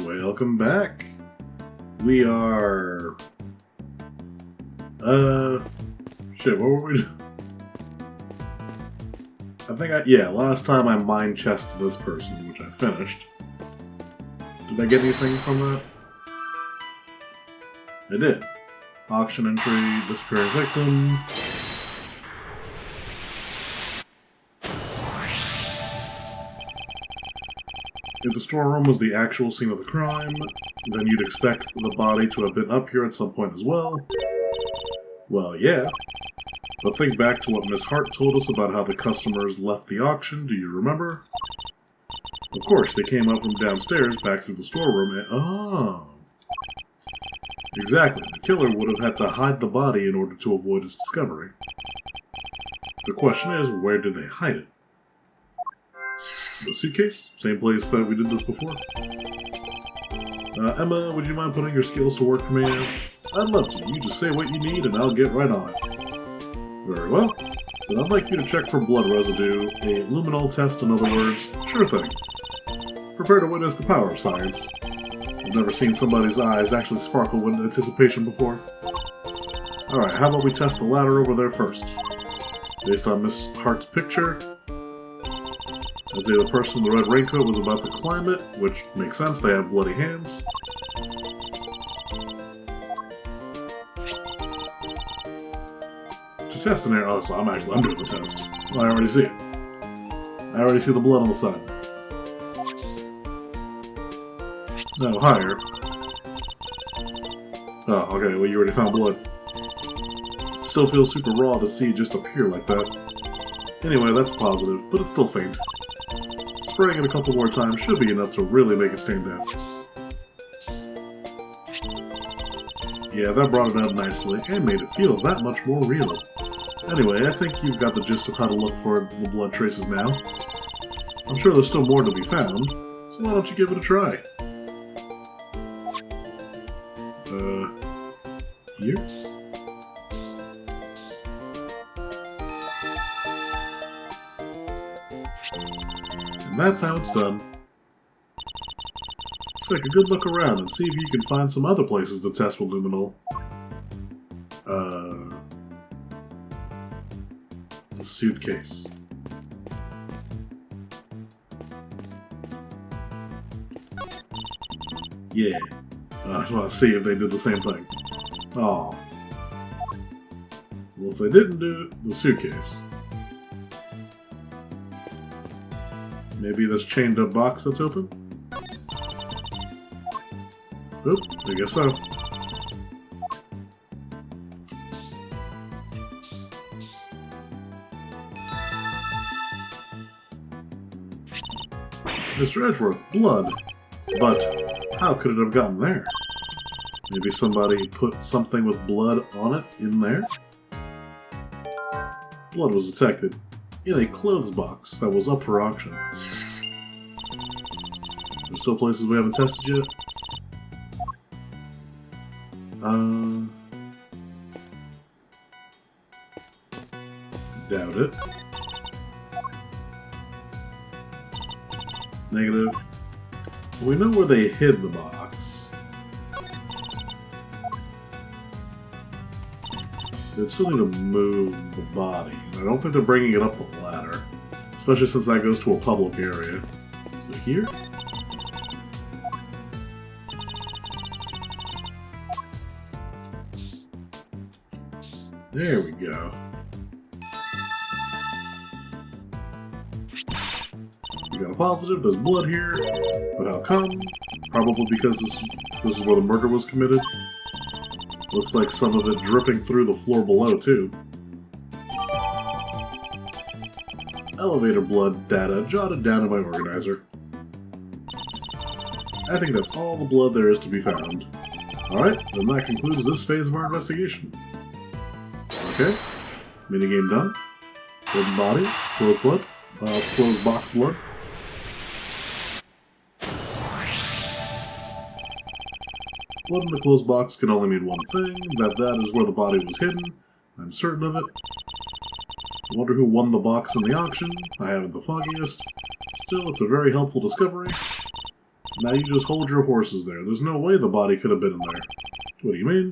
Welcome back. We are... Shit, what were we doing? Last time I mind chested this person, which I finished. Did I get anything from that? I did. Auction entry, disappearing victim. If the storeroom was the actual scene of the crime, then you'd expect the body to have been up here at some point as well. Well, yeah. But think back to what Miss Hart told us about how the customers left the auction, do you remember? Of course, they came up from downstairs back through the storeroom and... Oh. Exactly. The killer would have had to hide the body in order to avoid its discovery. The question is, where did they hide it? The suitcase? Same place that we did this before? Emma, would you mind putting your skills to work for me? I'd love to. You just say what you need and I'll get right on it. Very well. Then I'd like you to check for blood residue, a luminol test in other words. Sure thing. Prepare to witness the power of science. I've never seen somebody's eyes actually sparkle with anticipation before. Alright, how about we test the ladder over there first? Based on Miss Hart's picture, I'd say the person in the red raincoat was about to climb it, which makes sense, they have bloody hands. To test an air... Oh, so I'm doing the test. Well, I already see it. I already see the blood on the side. No, higher. Oh, okay, well you already found blood. Still feels super raw to see it just appear like that. Anyway, that's positive, but it's still faint. Spraying it a couple more times should be enough to really make it stand out. Yeah, that brought it out nicely, and made it feel that much more real. Anyway, I think you've got the gist of how to look for the blood traces now. I'm sure there's still more to be found, so why don't you give it a try? Here? And that's how it's done. Take a good look around and see if you can find some other places to test with luminol. The suitcase. Yeah. I just want to see if they did the same thing. Oh. Well, if they didn't do it, the suitcase. Maybe this chained up box that's open? Oop, I guess so. Mr. Edgeworth, blood. But how could it have gotten there? Maybe somebody put something with blood on it in there? Blood was detected in a clothes box that was up for auction. There's still places we haven't tested yet? Doubt it. Negative. We know where they hid the box. They still need to move the body. I don't think they're bringing it up the ladder. Especially since that goes to a public area. So here? There we go. We got a positive, there's blood here. But how come? Probably because this is where the murder was committed. Looks like some of it dripping through the floor below, too. Elevator blood data jotted down in my organizer. I think that's all the blood there is to be found. Alright, then that concludes this phase of our investigation. Okay, minigame done. Hidden body, closed blood, closed box blood. Blood in the closed box can only mean one thing, that is where the body was hidden. I'm certain of it. I wonder who won the box in the auction. I haven't the foggiest. Still, it's a very helpful discovery. Now you just hold your horses there. There's no way the body could have been in there. What do you mean?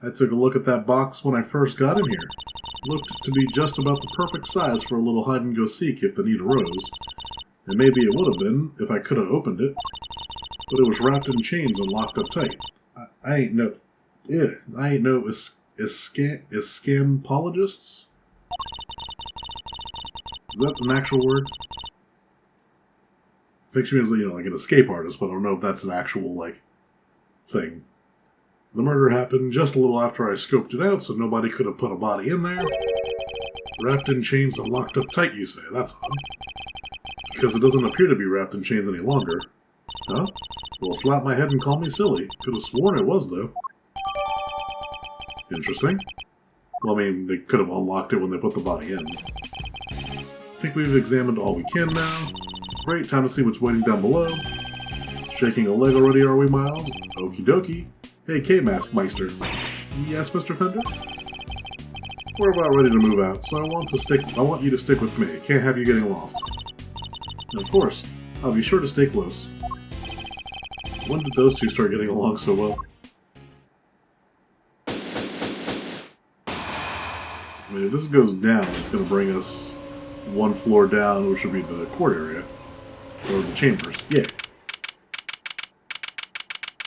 I took a look at that box when I first got in here. Looked to be just about the perfect size for a little hide-and-go-seek if the need arose. And maybe it would have been if I could have opened it. But it was wrapped in chains and locked up tight. I ain't no scampoligists? Is that an actual word? I think she means, like an escape artist, but I don't know if that's an actual, thing. The murder happened just a little after I scoped it out, so nobody could have put a body in there. Wrapped in chains and locked up tight, you say? That's odd. Because it doesn't appear to be wrapped in chains any longer. Huh? Well, slap my head and call me silly. Could have sworn it was, though. Interesting. Well, I mean, they could have unlocked it when they put the body in. Think we've examined all we can now. Great, time to see what's waiting down below. Shaking a leg already, are we, Miles? Okie dokie. Hey, K-Mask Meister. Yes, Mr. Fender? We're about ready to move out, so I want you to stick with me. Can't have you getting lost. And of course, I'll be sure to stay close. When did those two start getting along so well? I mean, if this goes down, it's going to bring us one floor down, which would be the court area. Or the chambers. Yeah.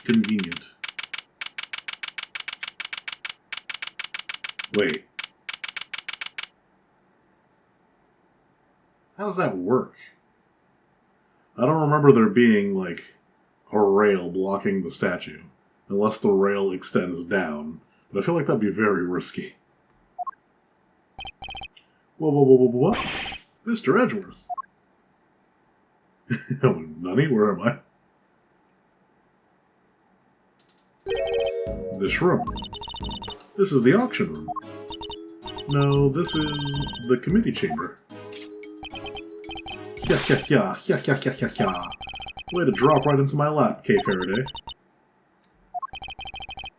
Convenient. Wait. How does that work? I don't remember there being, a rail blocking the statue. Unless the rail extends down. But I feel like that'd be very risky. What? Mr. Edgeworth. Oh, Nunny, where am I? This room. This is the auction room. No, this is the committee chamber. Way to drop right into my lap, K. Faraday.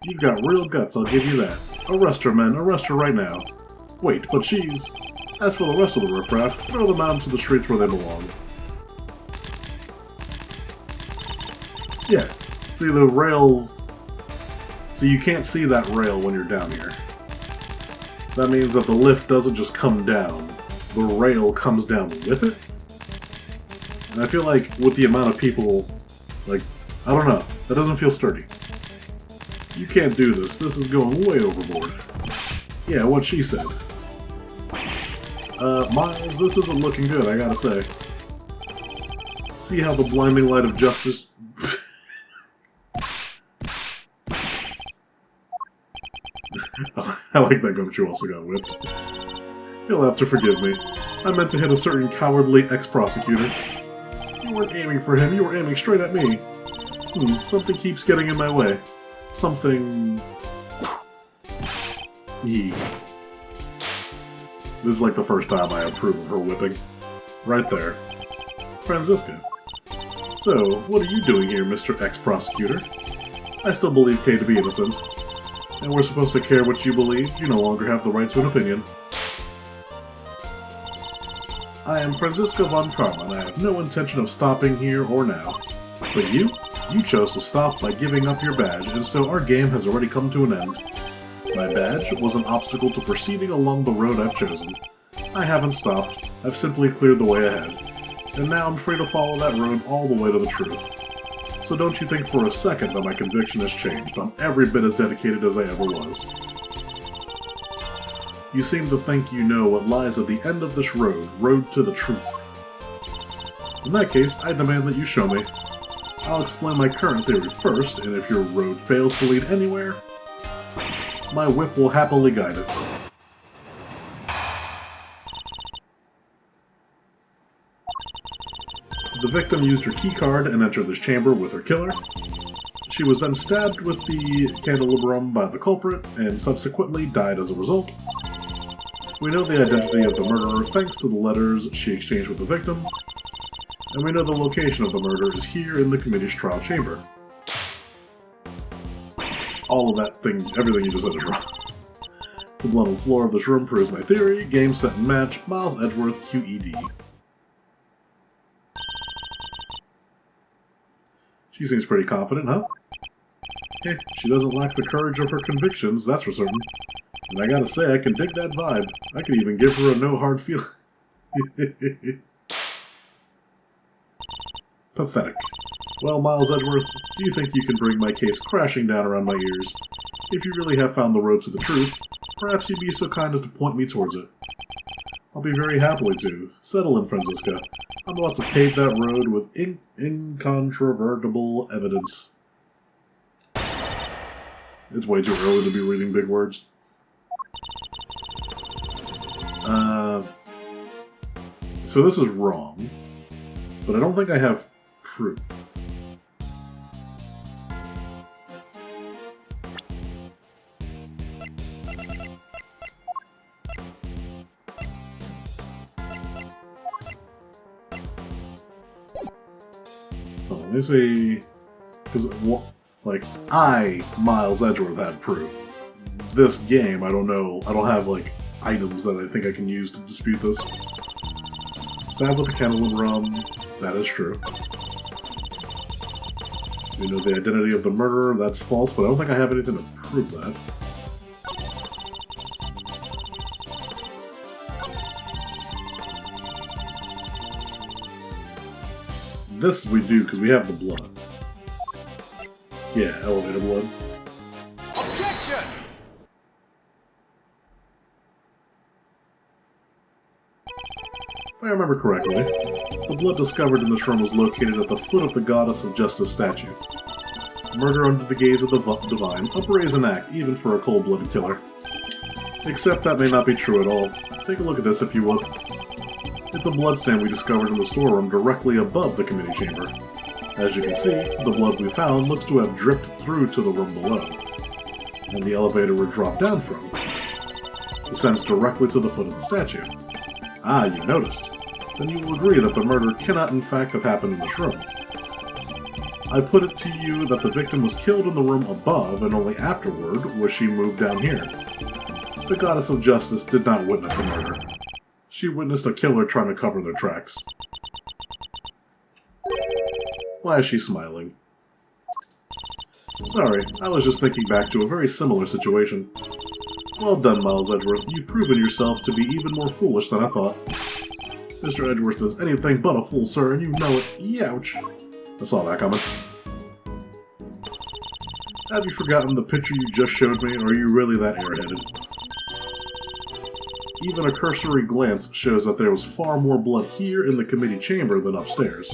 You've got real guts, I'll give you that. Arrest her, men. Arrest her right now. Wait, but she's... As for the rest of the riffraff, throw them out into the streets where they belong. Yeah. See, the rail... So you can't see that rail when you're down here. That means that the lift doesn't just come down. The rail comes down with it. And I feel like with the amount of people, I don't know. That doesn't feel sturdy. You can't do this. This is going way overboard. Yeah, what she said. Miles, this isn't looking good, I gotta say. See how the blinding light of justice... I like that Gumshoe also got whipped. You'll have to forgive me. I meant to hit a certain cowardly ex-prosecutor. You weren't aiming for him, you were aiming straight at me. Something keeps getting in my way. Something... Yee. This is the first time I approve of her whipping. Right there. Franziska. So, what are you doing here, Mr. Ex-Prosecutor? I still believe Kay to be innocent. And we're supposed to care what you believe. You no longer have the right to an opinion. I am Franziska von Karma, and I have no intention of stopping here or now. But you chose to stop by giving up your badge, and so our game has already come to an end. My badge was an obstacle to proceeding along the road I've chosen. I haven't stopped, I've simply cleared the way ahead. And now I'm free to follow that road all the way to the truth. So don't you think for a second that my conviction has changed. I'm every bit as dedicated as I ever was. You seem to think you know what lies at the end of this road to the truth. In that case, I demand that you show me. I'll explain my current theory first, and if your road fails to lead anywhere, my whip will happily guide it. The victim used her keycard and entered this chamber with her killer. She was then stabbed with the candelabrum by the culprit, and subsequently died as a result. We know the identity of the murderer thanks to the letters she exchanged with the victim, and we know the location of the murder is here in the committee's trial chamber. All of that thing, everything you just said is wrong. The blood on the floor of this room proves my theory. Game, set, and match. Miles Edgeworth, QED. She seems pretty confident, huh? Hey, she doesn't lack the courage of her convictions, that's for certain. And I gotta say, I can dig that vibe. I could even give her a no hard feel. Pathetic. Well, Miles Edgeworth, do you think you can bring my case crashing down around my ears? If you really have found the road to the truth, perhaps you'd be so kind as to point me towards it. I'll be very happily to. Settle in, Franziska. I'm about to pave that road with incontrovertible evidence. It's way too early to be reading big words. So this is wrong, but I don't think I have proof. Let me see, because, like, Miles Edgeworth, had proof. This game, I don't know, I don't have, like, items that I think I can use to dispute this. Stab with the candle and rum, that is true. You know the identity of the murderer, that's false, but I don't think I have anything to prove that. This we do, because we have the blood. Yeah, elevator blood. Objection! If I remember correctly, the blood discovered in this room was located at the foot of the Goddess of Justice statue. Murder under the gaze of the divine, a brazen act, even for a cold-blooded killer. Except that may not be true at all. Take a look at this if you would. It's a bloodstain we discovered in the storeroom directly above the committee chamber. As you can see, the blood we found looks to have dripped through to the room below, and the elevator we dropped down from descends directly to the foot of the statue. Ah, you noticed. Then you will agree that the murder cannot in fact have happened in this room. I put it to you that the victim was killed in the room above, and only afterward was she moved down here. The Goddess of Justice did not witness a murder. She witnessed a killer trying to cover their tracks. Why is she smiling? Sorry, I was just thinking back to a very similar situation. Well done, Miles Edgeworth. You've proven yourself to be even more foolish than I thought. Mr. Edgeworth is anything but a fool, sir, and you know it. Youch! I saw that coming. Have you forgotten the picture you just showed me, or are you really that airheaded? Even a cursory glance shows that there was far more blood here in the committee chamber than upstairs.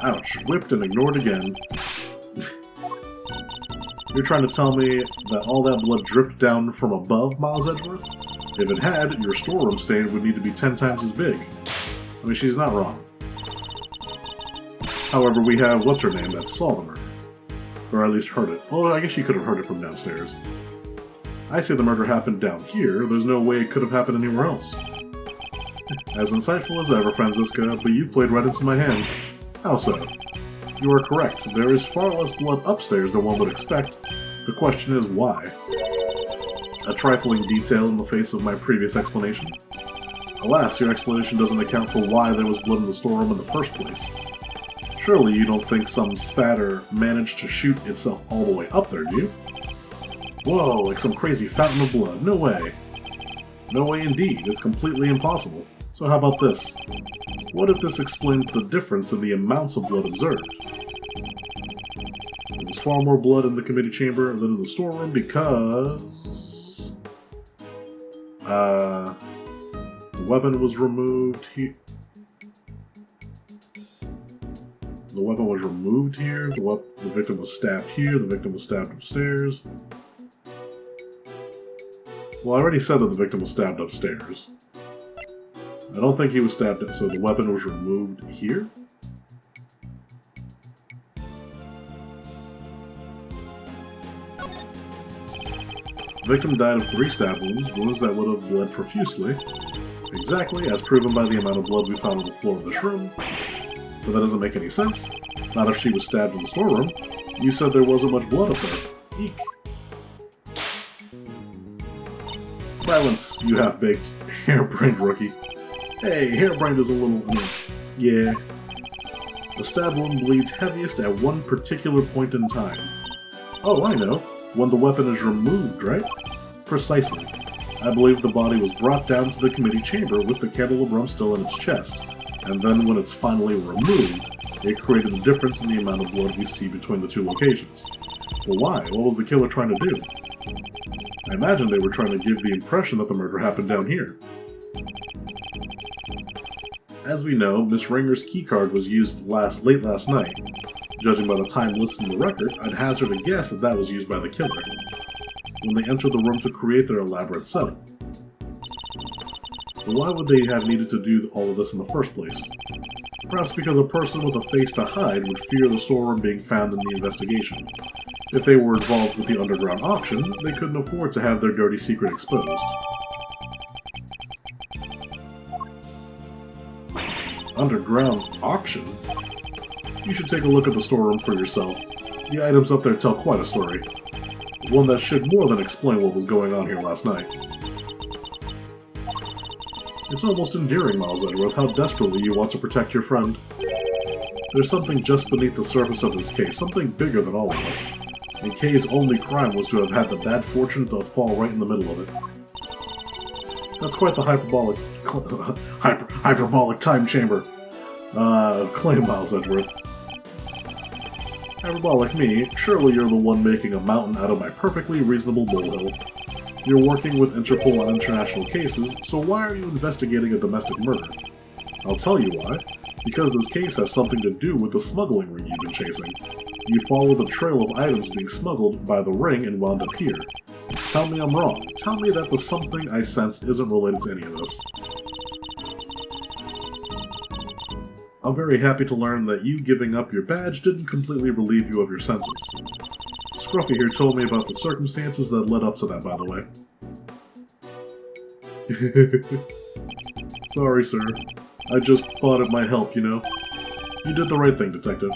Ouch, whipped and ignored again. You're trying to tell me that all that blood dripped down from above, Miles Edgeworth? If it had, your storeroom stain would need to be 10 times as big. I mean, she's not wrong. However, we have what's-her-name that saw the murder. Or at least heard it. Well, I guess she could have heard it from downstairs. I say the murder happened down here, there's no way it could have happened anywhere else. As insightful as ever, Franziska, but you played right into my hands. How so? You are correct, there is far less blood upstairs than one would expect. The question is why? A trifling detail in the face of my previous explanation. Alas, your explanation doesn't account for why there was blood in the storeroom in the first place. Surely you don't think some spatter managed to shoot itself all the way up there, do you? Whoa, like some crazy fountain of blood. No way. No way indeed. It's completely impossible. So how about this? What if this explains the difference in the amounts of blood observed? There was far more blood in the committee chamber than in the storeroom because... the weapon was removed here. The weapon was removed here. The victim was stabbed here. The victim was stabbed upstairs. Well, I already said that the victim was stabbed upstairs. I don't think he was stabbed, so the weapon was removed here? The victim died of 3 stab wounds, wounds that would have bled profusely. Exactly, as proven by the amount of blood we found on the floor of this room. But that doesn't make any sense. Not if she was stabbed in the storeroom. You said there wasn't much blood up there. Eek. Silence, you half-baked, harebrained rookie. Hey, harebrained is a little... yeah. A stab wound bleeds heaviest at one particular point in time. Oh, I know. When the weapon is removed, right? Precisely. I believe the body was brought down to the committee chamber with the candelabrum still in its chest, and then when it's finally removed, it created a difference in the amount of blood we see between the two locations. But why? What was the killer trying to do? I imagine they were trying to give the impression that the murder happened down here. As we know, Miss Ringer's keycard was used late last night. Judging by the time listed in the record, I'd hazard a guess that that was used by the killer when they entered the room to create their elaborate setting. But why would they have needed to do all of this in the first place? Perhaps because a person with a face to hide would fear the storeroom being found in the investigation. If they were involved with the underground auction, they couldn't afford to have their dirty secret exposed. Underground auction? You should take a look at the storeroom for yourself. The items up there tell quite a story. One that should more than explain what was going on here last night. It's almost endearing, Miles Edgeworth, how desperately you want to protect your friend. There's something just beneath the surface of this case, something bigger than all of us. And Kay's only crime was to have had the bad fortune to fall right in the middle of it. That's quite the hyperbolic time chamber. Claim, Miles Edgeworth. Hyperbolic me, surely you're the one making a mountain out of my perfectly reasonable molehill. You're working with Interpol on international cases, so why are you investigating a domestic murder? I'll tell you why. Because this case has something to do with the smuggling ring you've been chasing. You followed the trail of items being smuggled by the ring and wound up here. Tell me I'm wrong. Tell me that the something I sense isn't related to any of this. I'm very happy to learn that you giving up your badge didn't completely relieve you of your senses. Scruffy here told me about the circumstances that led up to that, by the way. Sorry, sir. I just thought it might help, you know. You did the right thing, Detective.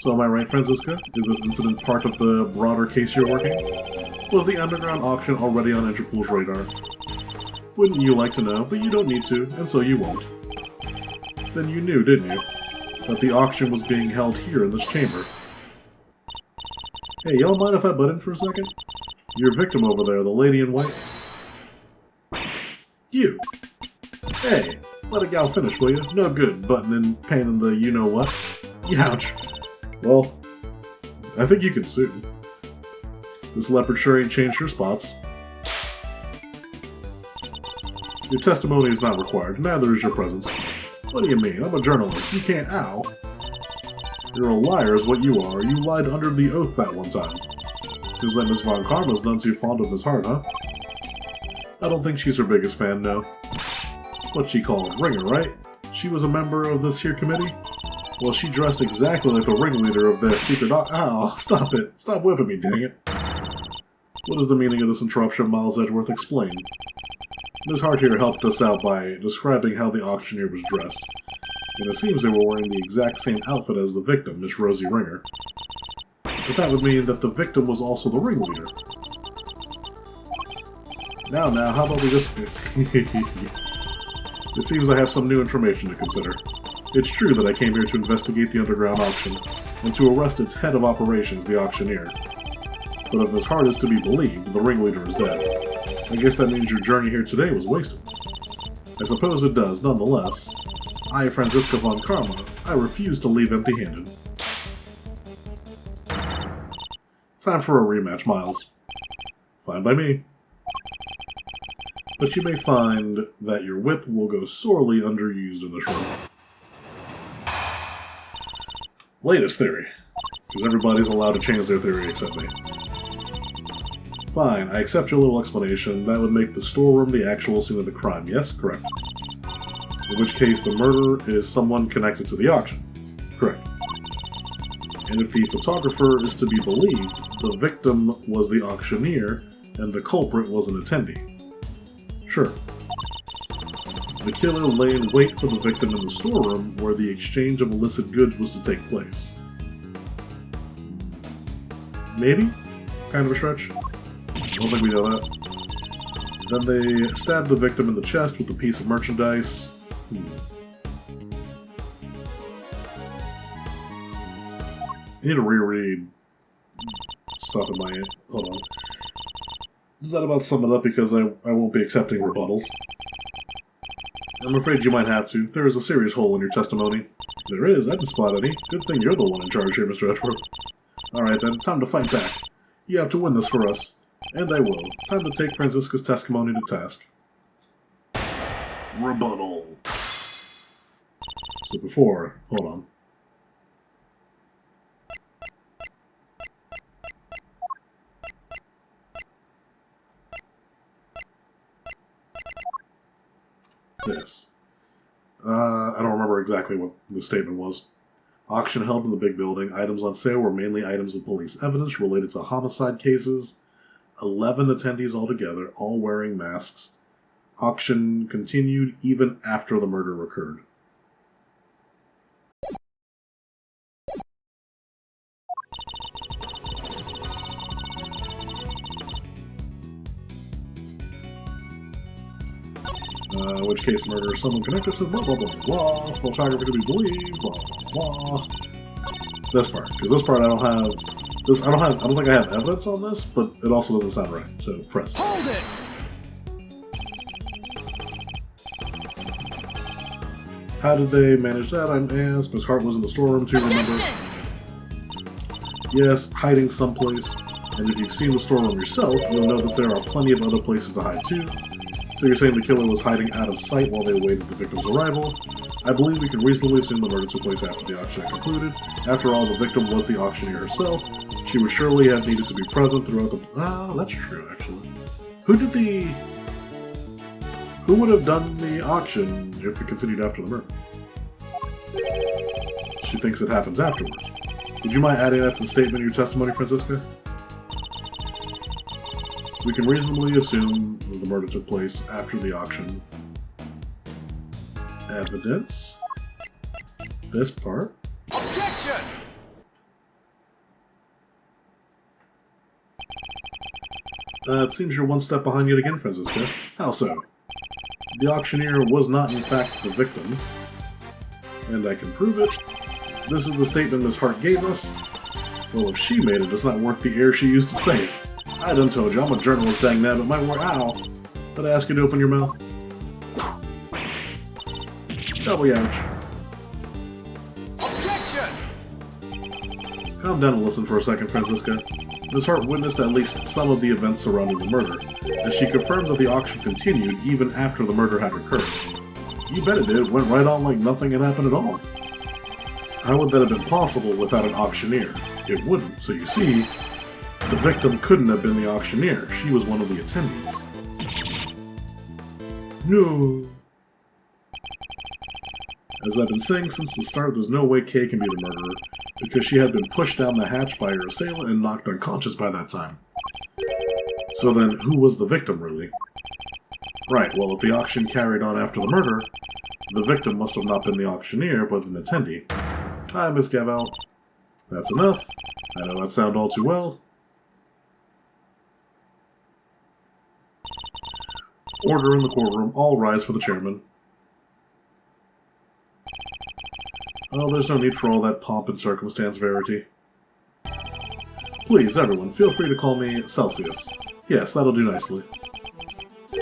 So am I right, Franziska? Is this incident part of the broader case you're working? Was the underground auction already on Interpol's radar? Wouldn't you like to know, but you don't need to, and so you won't. Then you knew, didn't you? That the auction was being held here in this chamber. Hey, y'all mind if I butt in for a second? Your victim over there, the lady in white? You! Hey, let a gal finish, will you? No good butting in, pain in the you-know-what. Youch. Well, I think you can sue. This leopard sure ain't changed her spots. Your testimony is not required, neither is your presence. What do you mean? I'm a journalist. You can't— ow. You're a liar is what you are. You lied under the oath that one time. Seems like Miss Von Karma's none too fond of Miss Hart, huh? I don't think she's her biggest fan, no. What's she called? Ringer, right? She was a member of this here committee? Well, she dressed exactly like the ringleader of their secret— ow, stop it. Stop whipping me, dang it. What is the meaning of this interruption, Miles Edgeworth? Explain. Ms. Hart here helped us out by describing how the auctioneer was dressed, and it seems they were wearing the exact same outfit as the victim, Miss Rosie Ringer. But that would mean that the victim was also the ringleader. Now, how about we just— It seems I have some new information to consider. It's true that I came here to investigate the underground auction, and to arrest its head of operations, the auctioneer. But if Miss Hart is to be believed, the ringleader is dead. I guess that means your journey here today was wasted. I suppose it does, nonetheless. I, Franziska von Karma, I refuse to leave empty-handed. Time for a rematch, Miles. Fine by me. But you may find that your whip will go sorely underused in this room. Latest theory. Because everybody's allowed to change their theory except me. Fine, I accept your little explanation. That would make the storeroom the actual scene of the crime, yes? Correct. In which case, the murderer is someone connected to the auction. Correct. And if the photographer is to be believed, the victim was the auctioneer, and the culprit was an attendee. Sure. The killer lay in wait for the victim in the storeroom where the exchange of illicit goods was to take place. Maybe? Kind of a stretch. I don't think we know that. Then they stabbed the victim in the chest with a piece of merchandise. I need to reread stuff in my... Hold on. Does that about sum it up, because I won't be accepting rebuttals? I'm afraid you might have to. There is a serious hole in your testimony. There is? I didn't spot any. Good thing you're the one in charge here, Mr. Edgeworth. Alright then, time to fight back. You have to win this for us. And I will. Time to take Franziska's testimony to task. Rebuttal. So before... Hold on. This. I don't remember exactly what the statement was. Auction held in the big building. Items on sale were mainly items of police evidence related to homicide cases. 11 attendees altogether, all wearing masks. Auction continued even after the murder occurred. Which case murder someone connected to blah blah blah blah, photographer to be believed, blah blah blah. This part, because this part I don't think I have evidence on this, but it also doesn't sound right. So press. Hold it! How did they manage that? I'm asked. Miss Hart was in the storeroom too, remember? Yes, hiding someplace. And if you've seen the storeroom yourself, you'll know that there are plenty of other places to hide too. So you're saying the killer was hiding out of sight while they awaited the victim's arrival? I believe we can reasonably assume the murder took place after the auction had concluded. After all, the victim was the auctioneer herself. She would surely have needed to be present throughout the... Ah, that's true, actually. Who would have done the auction if it continued after the murder? She thinks it happens afterwards. Would you mind adding that to the statement in your testimony, Franziska? We can reasonably assume that the murder took place after the auction. Evidence. This part. Objection! It seems you're one step behind yet again, Franziska. How so? The auctioneer was not in fact the victim. And I can prove it. This is the statement Miss Hart gave us. Well, if she made it, it's not worth the air she used to say it. I done told you, I'm a journalist, dang that, but my word, ow. Did I ask you to open your mouth? Double ouch. Objection! Calm down and listen for a second, Franziska. Miss Hart witnessed at least some of the events surrounding the murder, and she confirmed that the auction continued even after the murder had occurred. You bet it did. It went right on like nothing had happened at all. How would that have been possible without an auctioneer? It wouldn't. So you see, the victim couldn't have been the auctioneer. She was one of the attendees. No. As I've been saying since the start, there's no way Kay can be the murderer, because she had been pushed down the hatch by her assailant and knocked unconscious by that time. So then, who was the victim, really? Right, well, if the auction carried on after the murder, the victim must have not been the auctioneer, but an attendee. Hi, Miss Gavel. That's enough. I know that sounds all too well. Order in the courtroom. All rise for the chairman. Oh, there's no need for all that pomp and circumstance, Verity. Please, everyone, feel free to call me Celsius. Yes, that'll do nicely.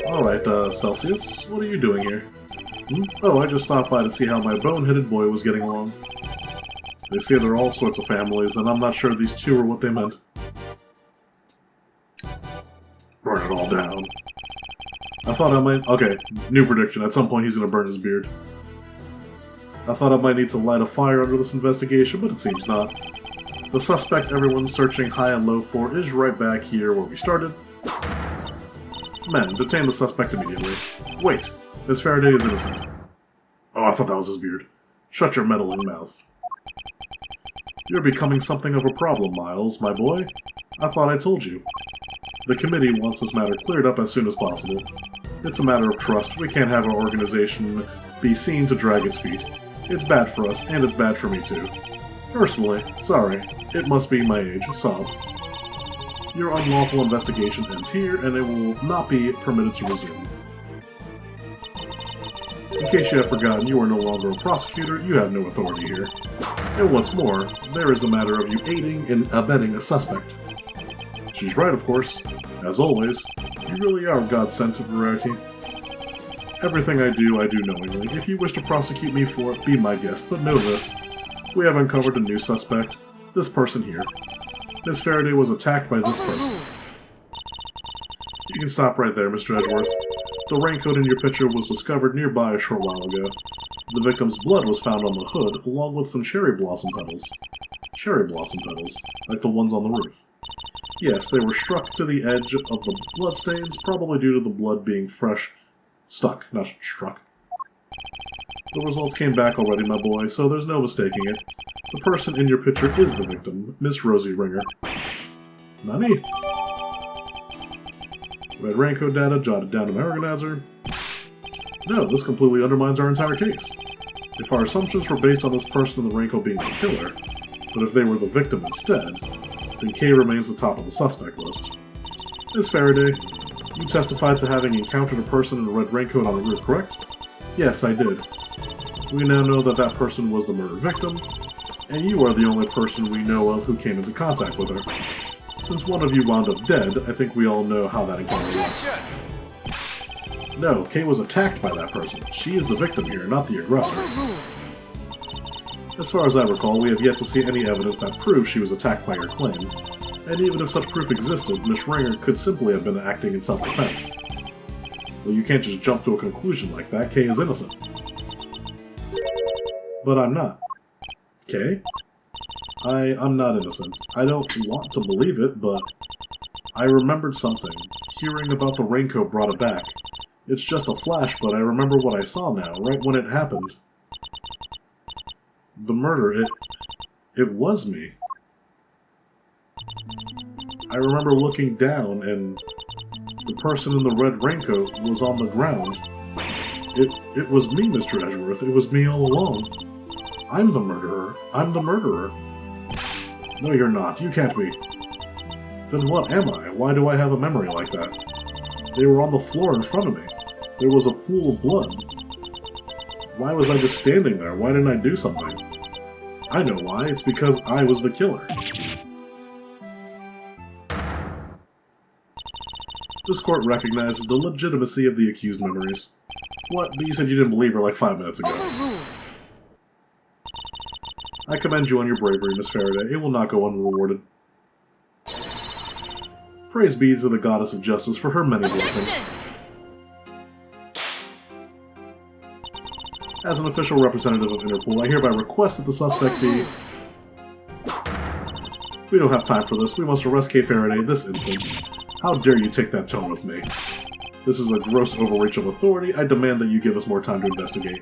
Alright, Celsius, what are you doing here? Oh, I just stopped by to see how my bone-headed boy was getting along. They say there are all sorts of families, and I'm not sure these two are what they meant. Burn it all down. I thought I might... Okay, new prediction. At some point he's gonna burn his beard. I thought I might need to light a fire under this investigation, but it seems not. The suspect everyone's searching high and low for is right back here where we started. Men, detain the suspect immediately. Wait, Miss Faraday is innocent. Oh, I thought that was his beard. Shut your meddling mouth. You're becoming something of a problem, Miles, my boy. I thought I told you. The committee wants this matter cleared up as soon as possible. It's a matter of trust. We can't have our organization be seen to drag its feet. It's bad for us, and it's bad for me too. Personally, sorry. It must be my age. Sob. Your unlawful investigation ends here, and it will not be permitted to resume. In case you have forgotten, you are no longer a prosecutor. You have no authority here. And what's more, there is the matter of you aiding and abetting a suspect. She's right, of course. As always, you really are God sent to Variety. Everything I do knowingly. If you wish to prosecute me for it, be my guest, but know this. We have uncovered a new suspect. This person here. Miss Faraday was attacked by this person. You can stop right there, Mr. Edgeworth. The raincoat in your picture was discovered nearby a short while ago. The victim's blood was found on the hood, along with some cherry blossom petals. Cherry blossom petals, like the ones on the roof. Yes, they were struck to the edge of the bloodstains, probably due to the blood being fresh. Stuck, not struck. The results came back already, my boy, so there's no mistaking it. The person in your picture is the victim, Miss Rosie Ringer. Nani? Red raincoat data jotted down to my organizer. No, this completely undermines our entire case. If our assumptions were based on this person in the raincoat being the killer, but if they were the victim instead, then K remains the top of the suspect list. Miss Faraday, you testified to having encountered a person in a red raincoat on the roof, correct? Yes, I did. We now know that that person was the murder victim, and you are the only person we know of who came into contact with her. Since one of you wound up dead, I think we all know how that encounter went. No, Kay was attacked by that person. She is the victim here, not the aggressor. As far as I recall, we have yet to see any evidence that proves she was attacked by your claim, and even if such proof existed, Miss Ringer could simply have been acting in self-defense. Well, you can't just jump to a conclusion like that. Kay is innocent. But I'm not. Kay? I'm not innocent. I don't want to believe it, but I remembered something. Hearing about the raincoat brought it back. It's just a flash, but I remember what I saw now, right when it happened. The murder, it was me. I remember looking down, and the person in the red raincoat was on the ground. It was me, Mr. Edgeworth. It was me all along. I'm the murderer. I'm the murderer. No, you're not. You can't be. Then what am I? Why do I have a memory like that? They were on the floor in front of me. There was a pool of blood. Why was I just standing there? Why didn't I do something? I know why. It's because I was the killer. This court recognizes the legitimacy of the accused memories. What? But you said you didn't believe her like 5 minutes ago. I commend you on your bravery, Miss Faraday. It will not go unrewarded. Praise be to the goddess of justice for her many blessings. As an official representative of Interpol, I hereby request that the suspect be... We don't have time for this. We must arrest Kay Faraday this instant. How dare you take that tone with me? This is a gross overreach of authority. I demand that you give us more time to investigate.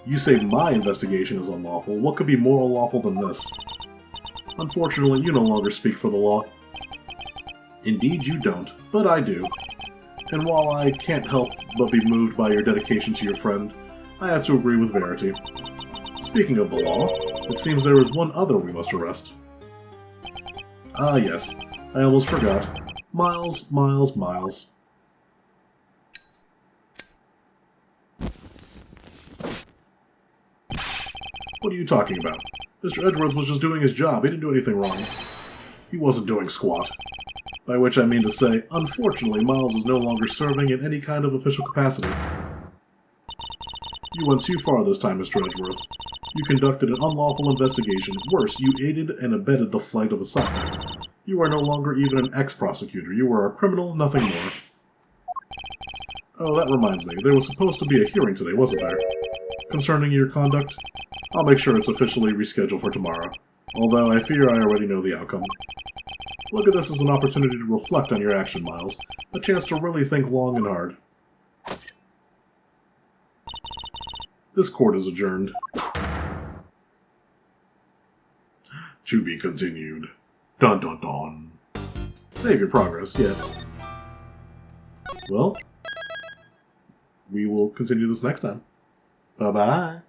You say my investigation is unlawful. What could be more unlawful than this? Unfortunately, you no longer speak for the law. Indeed you don't, but I do. And while I can't help but be moved by your dedication to your friend, I have to agree with Verity. Speaking of the law, it seems there is one other we must arrest. Ah yes, I almost forgot. Miles, Miles, Miles. What are you talking about? Mr. Edgeworth was just doing his job. He didn't do anything wrong. He wasn't doing squat. By which I mean to say, unfortunately, Miles is no longer serving in any kind of official capacity. You went too far this time, Mr. Edgeworth. You conducted an unlawful investigation. Worse, you aided and abetted the flight of a suspect. You are no longer even an ex-prosecutor. You are a criminal, nothing more. Oh, that reminds me. There was supposed to be a hearing today, wasn't there? Concerning your conduct? I'll make sure it's officially rescheduled for tomorrow. Although I fear I already know the outcome. Look at this as an opportunity to reflect on your action, Miles. A chance to really think long and hard. This court is adjourned. To be continued. Dun dun dun. Save your progress, yes. Well, we will continue this next time. Bye-bye.